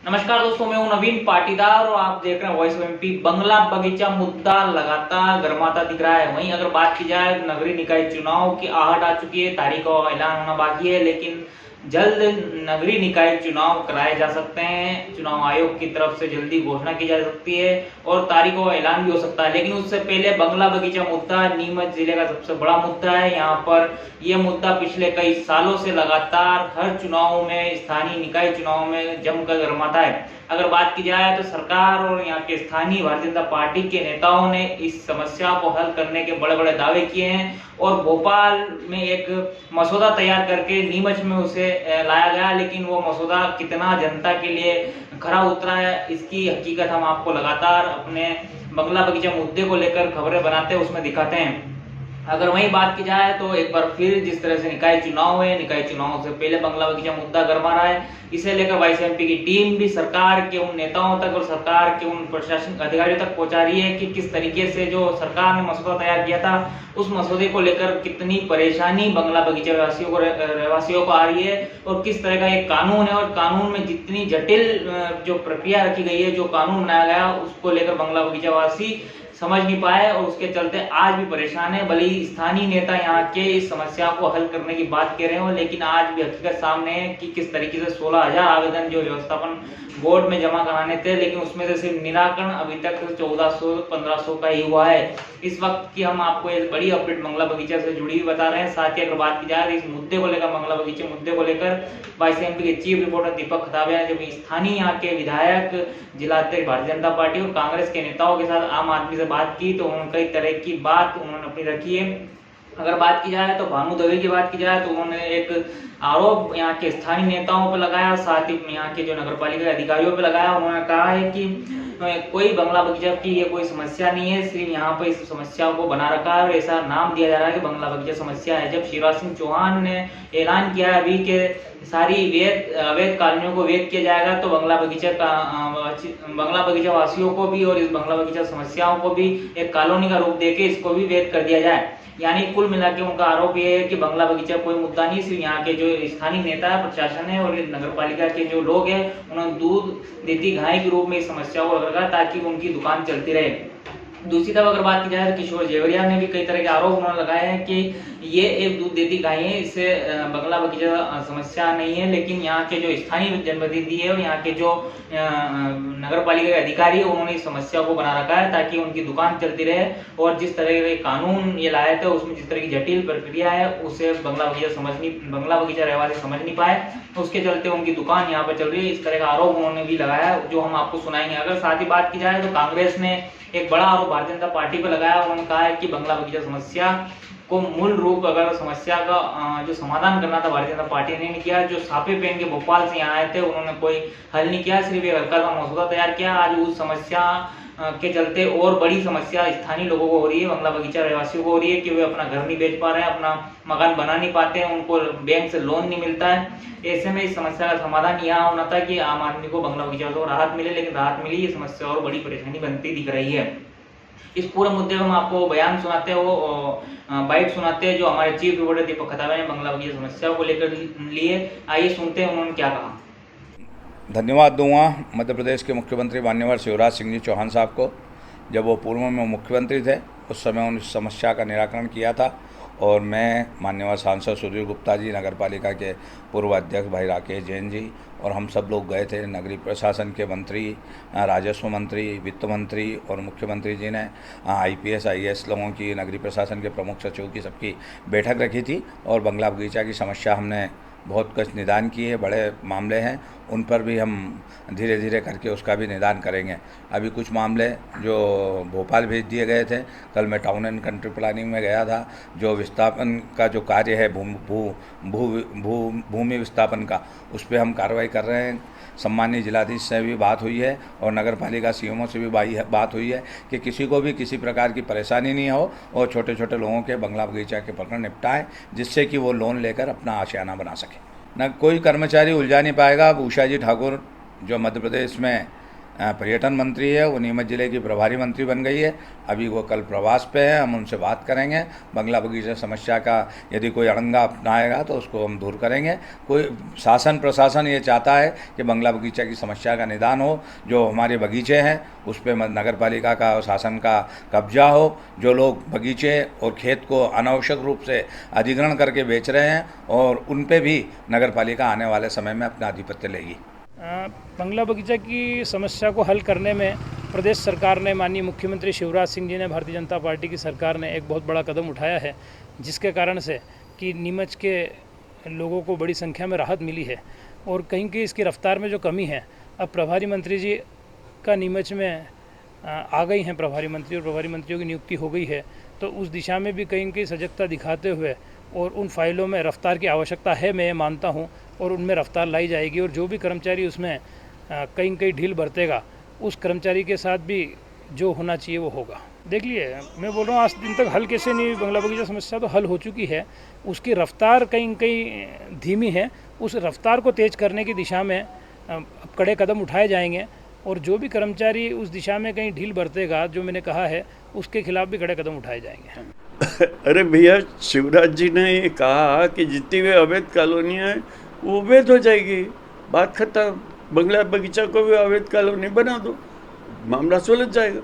नमस्कार दोस्तों, मैं हूं नवीन पाटीदार और आप देख रहे हैं वॉइस ऑफ एमपी। बंगला बगीचा मुद्दा लगातार गर्माता दिख रहा है। वहीं अगर बात की जाए नगरीय निकाय चुनाव की आहट आ चुकी है, तारीख का ऐलान होना बाकी है, लेकिन जल्द नगरीय निकाय चुनाव कराए जा सकते हैं। चुनाव आयोग की तरफ से जल्दी घोषणा की जा सकती है और तारीखों का ऐलान भी हो सकता है। लेकिन उससे पहले बंगला बगीचा मुद्दा नीमच जिले का सबसे बड़ा मुद्दा है। यहाँ पर यह मुद्दा पिछले कई सालों से लगातार हर चुनाव में, स्थानीय निकाय चुनाव में जमकर गर्माता है। अगर बात की जाए तो सरकार और यहाँ के स्थानीय भारतीय जनता पार्टी के नेताओं ने इस समस्या को हल करने के बड़े बड़े दावे किए हैं और भोपाल में एक मसौदा तैयार करके नीमच में उसे लाया गया, लेकिन वो मसौदा कितना जनता के लिए खरा उतरा है, इसकी हकीकत हम आपको लगातार अपने बंगला बगीचा मुद्दे को लेकर खबरें बनाते हैं उसमें दिखाते हैं। अगर वहीं बात की जाए तो एक बार फिर जिस तरह से निकाय चुनाव है, निकाय चुनाव से पहले बंगला बगीचा मुद्दा गरमा रहा है। इसे लेकर वाईस एमपी की टीम भी सरकार के उन नेताओं तक और सरकार के उन प्रशासनिक अधिकारियों तक पहुंचा रही है कि किस तरीके से जो सरकार ने मसौदा तैयार किया था, उस मसौदे को लेकर कितनी परेशानी बंगला बगीचा रहवासियों को आ रही है और किस तरह का एक कानून है, और कानून में जितनी जटिल जो प्रक्रिया रखी गई है, जो कानून बनाया गया, उसको लेकर बंगला बगीचा वासी समझ नहीं पाए और उसके चलते आज भी परेशान है। भले ही स्थानीय नेता यहाँ के इस समस्या को हल करने की बात कह रहे हो, लेकिन आज भी हकीकत सामने है कि किस तरीके से 16,000 आवेदन जो व्यवस्थापन बोर्ड में जमा कराने थे, लेकिन उसमें से सिर्फ निराकरण अभी तक 1400-1500 का ही हुआ है। इस वक्त की हम आपको एक बड़ी अपडेट बंगला बगीचा से जुड़ी हुई बता रहे हैं। साथ ही अगर बात की जाए इस मुद्दे को लेकर, बंगला बगीचे मुद्दे को लेकर वाईस एमपी के चीफ रिपोर्टर दीपक खताबिया ने जब स्थानीय यहाँ के विधायक, जिलाध्यक्ष भारतीय जनता पार्टी और कांग्रेस के नेताओं के साथ आम आदमी से बात की तो उन्होंने कई तरह की बात उन्होंने अपनी रखी है। अगर बात की जाए तो भानु दवे की बात की जाए तो उन्होंने एक आरोप यहाँ के स्थानीय नेताओं पर लगाया, साथ ही यहाँ के जो नगरपालिका के अधिकारियों पर लगाया। उन्होंने कहा है कि कोई बंगला बगीचा की ये कोई समस्या नहीं है, सिर्फ यहाँ पर इस समस्या को बना रखा है और ऐसा नाम दिया जा रहा है कि बंगला बगीचा समस्या है। जब शिवराज सिंह चौहान ने ऐलान किया अभी के सारी अवैध कॉलोनियों को वैध किया जाएगा, तो बंगला बगीचा वासियों को भी और इस बंगला बगीचा समस्याओं को भी एक कॉलोनी का रूप देके इसको भी वैध कर दिया जाए। यानी कुल मिला के उनका आरोप ये है कि बंगला बगीचा कोई मुद्दा नहीं, सिर्फ यहाँ के जो स्थानीय नेता है, प्रशासन है और नगर पालिका के जो लोग हैं, उन्होंने दूध देती गाय के रूप में इस समस्या को रखा ताकि उनकी दुकान चलती रहे। दूसरी तरफ अगर बात की जाए तो किशोर जेवरिया ने भी कई तरह के आरोप उन्होंने लगाए हैं कि ये एक दूध देती गाय है, इससे बंगला बगीचा समस्या नहीं है, लेकिन यहाँ के जो स्थानीय जनप्रतिनिधि है और यहाँ के जो नगर पालिका के अधिकारी है, उन्होंने इस समस्या को बना रखा है ताकि उनकी दुकान चलती रहे। और जिस तरह के कानून ये लाए थे उसमें जिस तरह की जटिल प्रक्रिया है उसे बंगला बगीचा रहवासी समझ नहीं पाए, उसके चलते उनकी दुकान यहाँ पर चल रही है। इस तरह का आरोप उन्होंने भी लगाया जो हम आपको सुनाएंगे। अगर साथ ही बात की जाए तो कांग्रेस ने एक बड़ा आरोप भारतीय जनता पार्टी पर लगाया। उन्होंने कहा है कि बंगला बगीचा समस्या को मूल रूप, अगर समस्या का जो समाधान करना था भारतीय जनता पार्टी ने नहीं किया। जो छापे पहन के भोपाल से यहाँ आए थे उन्होंने कोई हल नहीं किया, सिर्फ एक हल्का सा मसौदा तैयार किया। आज उस समस्या के चलते और बड़ी समस्या स्थानीय लोगों को हो रही है, बंगला बगीचा रहवासियों को हो रही है कि वे अपना घर नहीं बेच पा रहे हैं, अपना मकान बना नहीं पाते हैं, उनको बैंक से लोन नहीं मिलता है। ऐसे में इस समस्या का समाधान यहाँ होना था कि आम आदमी को बंगला बगीचा को राहत मिले, लेकिन राहत मिली, ये समस्या और बड़ी परेशानी बनती दिख रही है। इस पूरे मुद्दे में हम आपको बयान सुनाते हैं, वो बाइट सुनाते हैं जो हमारे चीफ रिपोर्टर दीपक खताबिया ने बंगला बगीचा समस्या को लेकर लिए। आइए सुनते हैं उन्होंने क्या कहा। धन्यवाद दूंगा मध्य प्रदेश के मुख्यमंत्री माननीय शिवराज सिंह जी चौहान साहब को। जब वो पूर्व में मुख्यमंत्री थे उस समय उन समस्या का निराकरण किया था और मैं माननीय सांसद सुधीर गुप्ता जी, नगर पालिका के पूर्व अध्यक्ष भाई राकेश जैन जी और हम सब लोग गए थे। नगरीय प्रशासन के मंत्री, राजस्व मंत्री, वित्त मंत्री और मुख्यमंत्री जी ने IPS IAS लोगों की, नगरीय प्रशासन के प्रमुख सचिवों की सबकी बैठक रखी थी और बंगला बगीचा की समस्या हमने बहुत कुछ निदान किए। बड़े मामले हैं उन पर भी हम धीरे धीरे करके उसका भी निदान करेंगे। अभी कुछ मामले जो भोपाल भेज दिए गए थे, कल मैं टाउन एंड कंट्री प्लानिंग में गया था, जो विस्थापन का जो कार्य है भूमि विस्थापन का, उस पर हम कार्रवाई कर रहे हैं। सम्मानीय जिलाधीश से भी बात हुई है और नगर पालिका CMO से भी बात हुई है कि किसी को भी किसी प्रकार की परेशानी नहीं हो और छोटे छोटे लोगों के बंगला बगीचा के प्रकरण निपटाएं, जिससे कि वो लोन लेकर अपना आशियाना बना सके। न कोई कर्मचारी उलझा नहीं पाएगा। अब उषा जी ठाकुर जो मध्य प्रदेश में पर्यटन मंत्री है, वो नीमच जिले की प्रभारी मंत्री बन गई है। अभी वो कल प्रवास पे है, हम उनसे बात करेंगे। बंगला बगीचा समस्या का यदि कोई अड़ंगा अपनाएगा तो उसको हम दूर करेंगे। कोई शासन प्रशासन ये चाहता है कि बंगला बगीचा की समस्या का निदान हो। जो हमारे बगीचे हैं उस पर नगर पालिका का और शासन का कब्जा हो। जो लोग बगीचे और खेत को अनावश्यक रूप से अधिग्रहण करके बेच रहे हैं और उन पे भी नगर पालिका आने वाले समय में अपना आधिपत्य लेगी। बंगला बगीचा की समस्या को हल करने में प्रदेश सरकार ने, माननीय मुख्यमंत्री शिवराज सिंह जी ने, भारतीय जनता पार्टी की सरकार ने एक बहुत बड़ा कदम उठाया है, जिसके कारण से कि नीमच के लोगों को बड़ी संख्या में राहत मिली है। और कहीं की इसकी रफ्तार में जो कमी है, अब प्रभारी मंत्री जी का नीमच में आ गई हैं प्रभारी मंत्री, और प्रभारी मंत्रियों की नियुक्ति हो गई है। तो उस दिशा में भी कहीं की सजगता दिखाते हुए और उन फाइलों में रफ्तार की आवश्यकता है, मैं ये मानता हूँ, और उनमें रफ्तार लाई जाएगी। और जो भी कर्मचारी उसमें कहीं ढील बरतेगा, उस कर्मचारी के साथ भी जो होना चाहिए वो होगा। देख लिए, मैं बोल रहा हूँ आज दिन तक हल कैसे नहीं, बंगला बगीचा समस्या तो हल हो चुकी है, उसकी रफ्तार कहीं धीमी है। उस रफ्तार को तेज़ करने की दिशा में अब कड़े कदम उठाए जाएंगे, और जो भी कर्मचारी उस दिशा में कहीं ढील बरतेगा, जो मैंने कहा है, उसके खिलाफ भी कड़े कदम उठाए जाएंगे। अरे भैया, शिवराज जी ने ये कहा कि जितनी भी अवैध कॉलोनियाँ हैं वो अवैध हो जाएगी, बात खत्म। बंगला बगीचा को भी अवैध कॉलोनी बना दो, मामला सुलझ जाएगा।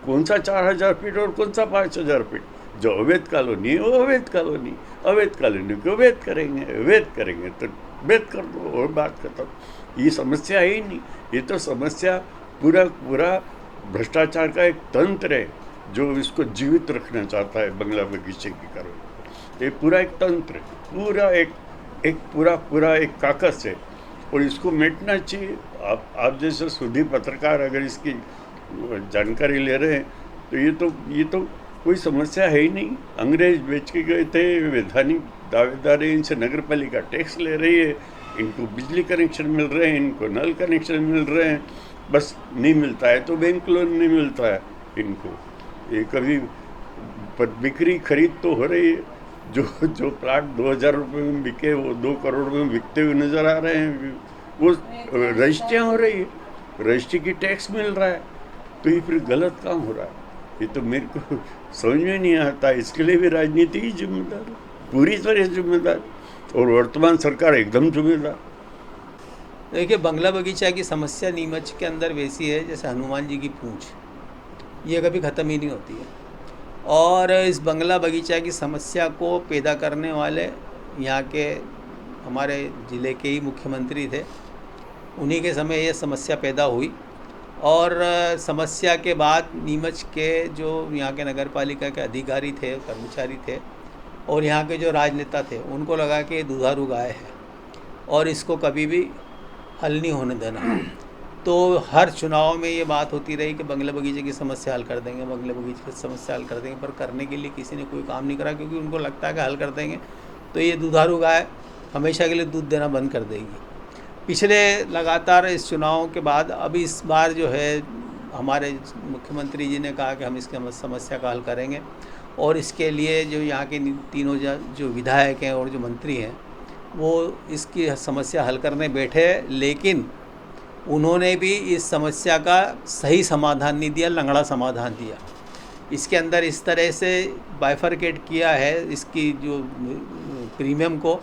कौन सा 4000 फीट और कौन सा 5000 फीट? जो अवैध कॉलोनी है वो अवैध कॉलोनी, अवैध कॉलोनी को अवैध करेंगे, अवैध करेंगे तो अवैध कर दो और बात खत्म। ये समस्या है ही नहीं, ये तो समस्या पूरा भ्रष्टाचार का एक तंत्र है जो इसको जीवित रखना चाहता है बंगला बगीचे की करो। ये पूरा एक तंत्र है, पूरा एक काकस है, और इसको मिटना चाहिए। आप जैसे सुधी पत्रकार अगर इसकी जानकारी ले रहे हैं तो ये तो कोई समस्या है ही नहीं। अंग्रेज बेच के गए थे, वैधानिक दावेदार है, इनसे नगर पालिका टैक्स ले रही है, इनको बिजली कनेक्शन मिल रहे हैं, इनको नल कनेक्शन मिल रहे हैं, बस नहीं मिलता है तो बैंक लोन नहीं मिलता है इनको। ये कभी पर बिक्री खरीद तो हो रही है। जो प्लाट 2000 रुपये में बिके वो 2 करोड़ में बिकते हुए नज़र आ रहे हैं। वो रजिस्ट्रियाँ हो रही है, रजिस्ट्री की टैक्स मिल रहा है, तो ये फिर गलत काम हो रहा है। ये तो मेरे को समझ में नहीं आता। इसके लिए भी राजनीति ही जिम्मेदार है, पूरी तरह जिम्मेदार, और वर्तमान सरकार एकदम जिम्मेदार। देखिए, बंगला बगीचा की समस्या नीमच के अंदर वैसी है जैसे हनुमान जी की पूंछ, ये कभी ख़त्म ही नहीं होती है। और इस बंगला बगीचा की समस्या को पैदा करने वाले यहाँ के हमारे ज़िले के ही मुख्यमंत्री थे, उन्हीं के समय ये समस्या पैदा हुई। और समस्या के बाद नीमच के जो यहाँ के नगर पालिका के अधिकारी थे, कर्मचारी थे, और यहाँ के जो राजनेता थे, उनको लगा कि ये दुधारू गाय है और इसको कभी भी हल नहीं होने देना। तो हर चुनाव में ये बात होती रही कि बंगला बगीचे की समस्या हल कर देंगे, बंगला बगीचे की समस्या हल कर देंगे, पर करने के लिए किसी ने कोई काम नहीं करा, क्योंकि उनको लगता है कि हल कर देंगे तो ये दुधारू गाय हमेशा के लिए दूध देना बंद कर देगी। पिछले लगातार इस चुनाव के बाद अब इस बार जो है हमारे मुख्यमंत्री जी ने कहा कि हम इसकी समस्या का हल करेंगे, और इसके लिए जो यहाँ के तीनों जो विधायक हैं और जो मंत्री हैं वो इसकी समस्या हल करने बैठे, लेकिन उन्होंने भी इस समस्या का सही समाधान नहीं दिया, लंगड़ा समाधान दिया। इसके अंदर इस तरह से बाइफरकेट किया है इसकी जो प्रीमियम को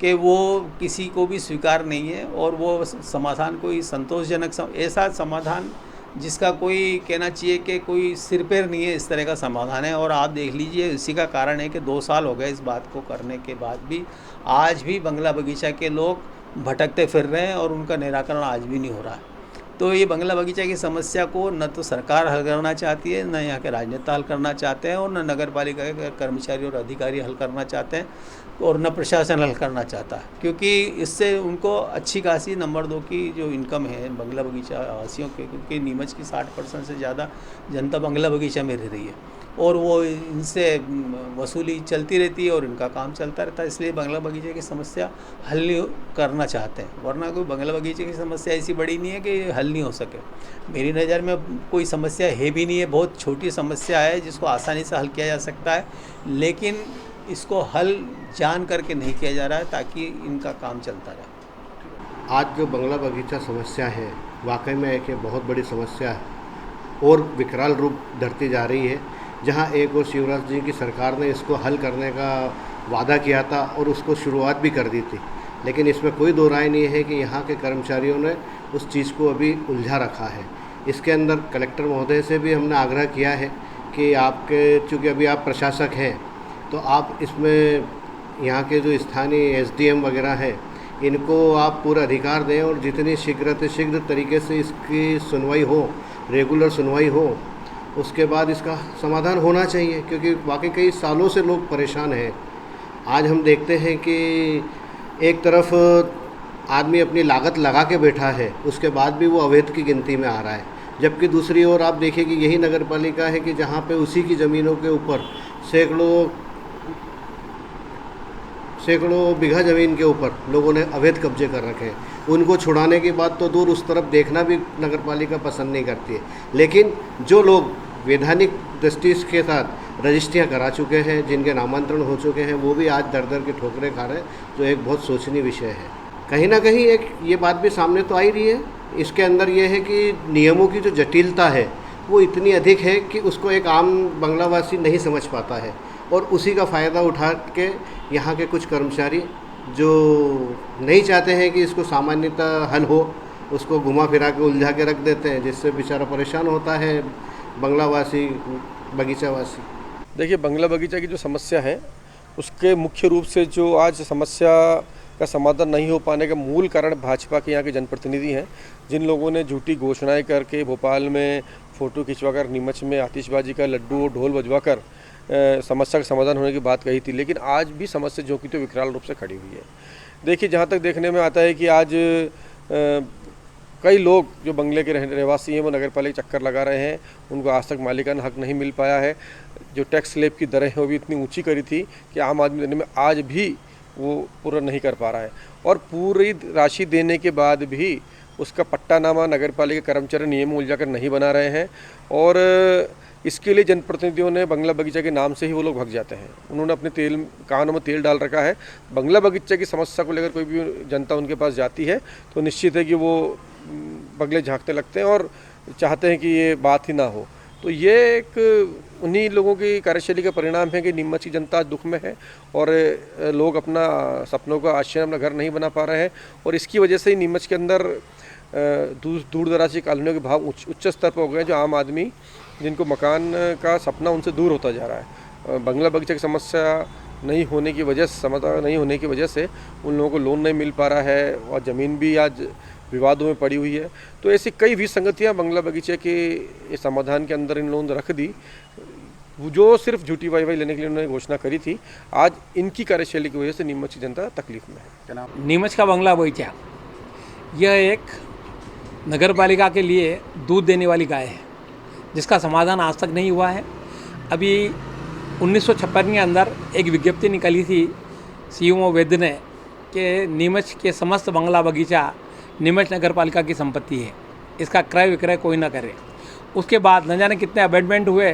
कि वो किसी को भी स्वीकार नहीं है, और वो समाधान कोई संतोषजनक ऐसा समाधान जिसका कोई कहना चाहिए कि कोई सिर पैर नहीं है, इस तरह का समाधान है। और आप देख लीजिए, इसी का कारण है कि 2 साल हो गए इस बात को करने के बाद भी आज भी बंगला बगीचा के लोग भटकते फिर रहे हैं और उनका निराकरण आज भी नहीं हो रहा है। तो ये बंगला बगीचा की समस्या को न तो सरकार हल करना चाहती है, न यहाँ के राजनेता हल करना चाहते हैं, और न नगर पालिका के कर्मचारी और अधिकारी हल करना चाहते हैं, और न प्रशासन हल करना चाहता है, क्योंकि इससे उनको अच्छी खासी नंबर 2 की जो इनकम है बंगला बगीचा वासियों के, क्योंकि नीमच की 60% से ज़्यादा जनता बंगला बगीचा में रह रही है, और वो इनसे वसूली चलती रहती है और इनका काम चलता रहता है। इसलिए बंगला बगीचे की समस्या हल नहीं करना चाहते हैं, वरना कोई बंगला बगीचे की समस्या ऐसी बड़ी नहीं है कि हल नहीं हो सके। मेरी नज़र में कोई समस्या है भी नहीं है, बहुत छोटी समस्या है जिसको आसानी से हल किया जा सकता है, लेकिन इसको हल जान करके नहीं किया जा रहा है ताकि इनका काम चलता रहे। आज जो बंगला बगीचा समस्या है वाकई में एक ये बहुत बड़ी समस्या है और विकराल रूप धरती जा रही है। जहां एक और शिवराज जी की सरकार ने इसको हल करने का वादा किया था और उसको शुरुआत भी कर दी थी, लेकिन इसमें कोई दो राय नहीं है कि यहाँ के कर्मचारियों ने उस चीज़ को अभी उलझा रखा है। इसके अंदर कलेक्टर महोदय से भी हमने आग्रह किया है कि आपके, चूँकि अभी आप प्रशासक हैं, तो आप इसमें यहाँ के जो स्थानीय एसडीएम वगैरह हैं इनको आप पूरा अधिकार दें और जितनी शीघ्र तरीके से इसकी सुनवाई हो, रेगुलर सुनवाई हो, उसके बाद इसका समाधान होना चाहिए, क्योंकि वाकई कई सालों से लोग परेशान हैं। आज हम देखते हैं कि एक तरफ आदमी अपनी लागत लगा के बैठा है, उसके बाद भी वो अवैध की गिनती में आ रहा है, जबकि दूसरी ओर आप देखिए कि यही नगर पालिका है कि जहाँ पे उसी की ज़मीनों के ऊपर सैकड़ों बीघा ज़मीन के ऊपर लोगों ने अवैध कब्जे कर रखे हैं। उनको छुड़ाने की बात तो दूर, उस तरफ देखना भी नगर पालिका पसंद नहीं करती है। लेकिन जो लोग वैधानिक दृष्टि के साथ रजिस्ट्रियाँ करा चुके हैं, जिनके नामांतरण हो चुके हैं, वो भी आज दर दर के ठोकरें खा रहे हैं, जो एक बहुत सोचनीय विषय है। कहीं ना कहीं एक ये बात भी सामने तो आ ही रही है। इसके अंदर ये है कि नियमों की जो जटिलता है वो इतनी अधिक है कि उसको एक आम बंगलावासी नहीं समझ पाता है, और उसी का फ़ायदा उठा के यहाँ के कुछ कर्मचारी जो नहीं चाहते हैं कि इसको सामान्यतः हल हो, उसको घुमा फिरा के उलझा के रख देते हैं, जिससे बेचारा परेशान होता है बंगलावासी, बगीचावासी। देखिए, बंगला बगीचा की जो समस्या है उसके मुख्य रूप से जो आज समस्या का समाधान नहीं हो पाने का मूल कारण भाजपा के यहाँ के जनप्रतिनिधि हैं, जिन लोगों ने झूठी घोषणाएं करके भोपाल में फ़ोटो खिंचवाकर, नीमच में आतिशबाजी का लड्डू और ढोल बजवाकर समस्या का समाधान होने की बात कही थी, लेकिन आज भी समस्या जो कि तो विकराल रूप से खड़ी हुई है। देखिए, जहाँ तक देखने में आता है कि आज कई लोग जो बंगले के रहवासी हैं वो नगर पालिका चक्कर लगा रहे हैं, उनको आज तक मालिकाना हक नहीं मिल पाया है। जो टैक्स स्लैब की दरें हैं वो भी इतनी ऊंची करी थी कि आम आदमी देने में आज भी वो पूरा नहीं कर पा रहा है, और पूरी राशि देने के बाद भी उसका पट्टानामा नगर पालिका कर्मचारी नियम उलझाकर नहीं बना रहे हैं, और इसके लिए जनप्रतिनिधियों ने बंगला बगीचा के नाम से ही वो लोग भग जाते हैं। उन्होंने अपने कानों में तेल डाल रखा है। बंगला बगीचा की समस्या को लेकर कोई भी जनता उनके पास जाती है तो निश्चित है कि वो बगले झांकने लगते हैं और चाहते हैं कि ये बात ही ना हो। तो ये एक उन्हीं लोगों की कार्यशैली का परिणाम है कि नीमच की जनता दुख में है और लोग अपना सपनों का आश्रय, अपना घर नहीं बना पा रहे हैं, और इसकी वजह से ही नीमच के अंदर दूर दराज की कॉलोनियों के भाव उच्च स्तर पर हो गए, जो आम आदमी जिनको मकान का सपना उनसे दूर होता जा रहा है। बंगला बगीचा की समस्या नहीं होने की वजह से, समाधान नहीं होने की वजह से उन लोगों को लोन नहीं मिल पा रहा है और ज़मीन भी आज विवादों में पड़ी हुई है। तो ऐसी कई विसंगतियाँ बंगला बगीचे के समाधान के अंदर इन लोगों ने रख दी, जो सिर्फ झूठी वाई लेने के लिए उन्होंने घोषणा करी थी। आज इनकी कार्यशैली की वजह से नीमच की जनता तकलीफ में है। नीमच का बंगला बगीचा यह एक नगर पालिका के लिए दूध देने वाली गाय है, जिसका समाधान आज तक नहीं हुआ है। अभी 1956 के अंदर एक विज्ञप्ति निकली थी सीएमओ वैद्य ने कि नीमच के समस्त बंगला बगीचा नीमच नगर पालिका की संपत्ति है, इसका क्रय विक्रय कोई ना करे। उसके बाद न जाने कितने अबेंडमेंट हुए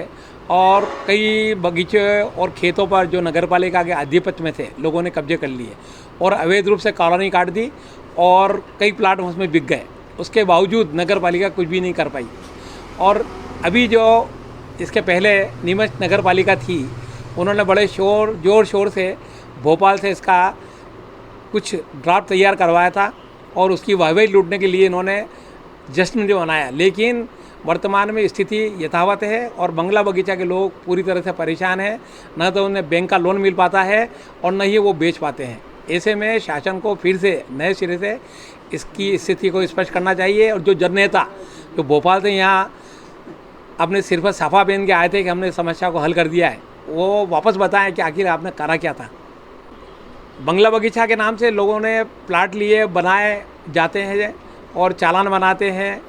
और कई बगीचे और खेतों पर जो नगर पालिका के आधिपत्य में थे लोगों ने कब्जे कर लिए और अवैध रूप से कॉलोनी काट दी और कई प्लाट उसमें बिक गए। उसके बावजूद नगर पालिका कुछ भी नहीं कर पाई। और अभी जो इसके पहले नीमच नगर पालिका थी, उन्होंने बड़े जोर शोर से भोपाल से इसका कुछ ड्राफ्ट तैयार करवाया था और उसकी वाहवाही लूटने के लिए इन्होंने जश्न जो मनाया। लेकिन वर्तमान में स्थिति यथावत है और बंगला बगीचा के लोग पूरी तरह से परेशान हैं। न तो उन्हें बैंक का लोन मिल पाता है और न ही वो बेच पाते हैं। ऐसे में शासन को फिर से नए सिरे से इसकी स्थिति को स्पष्ट करना चाहिए और जो जननेता जो भोपाल से यहाँ अपने सिर पर साफा पहन के आए थे कि हमने समस्या को हल कर दिया है, वो वापस बताएं कि आखिर आपने करा क्या था। बंगला बगीचा के नाम से लोगों ने प्लाट लिए बनाए जाते हैं और चालान बनाते हैं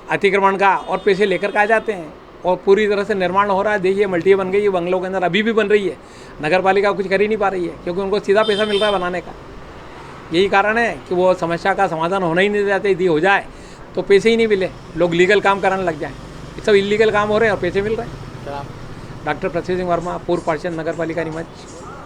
अतिक्रमण का और पैसे लेकर के आ जाते हैं और पूरी तरह से निर्माण हो रहा है। देखिए, मल्टी बन गई है बंगलों के अंदर, अभी भी बन रही है। नगर पालिका कुछ कर ही नहीं पा रही है क्योंकि उनको सीधा पैसा मिल रहा है बनाने का। यही कारण है कि वो समस्या का समाधान होना ही नहीं चाहते। यदि हो जाए तो पैसे ही नहीं मिले, लोग लीगल काम कराने लग जाए। ये सब इलीगल काम हो रहे हैं और पैसे मिल रहे हैं। डॉक्टर पृथ्वी सिंह वर्मा, पूर्व पार्षद नगर पालिका नीमच।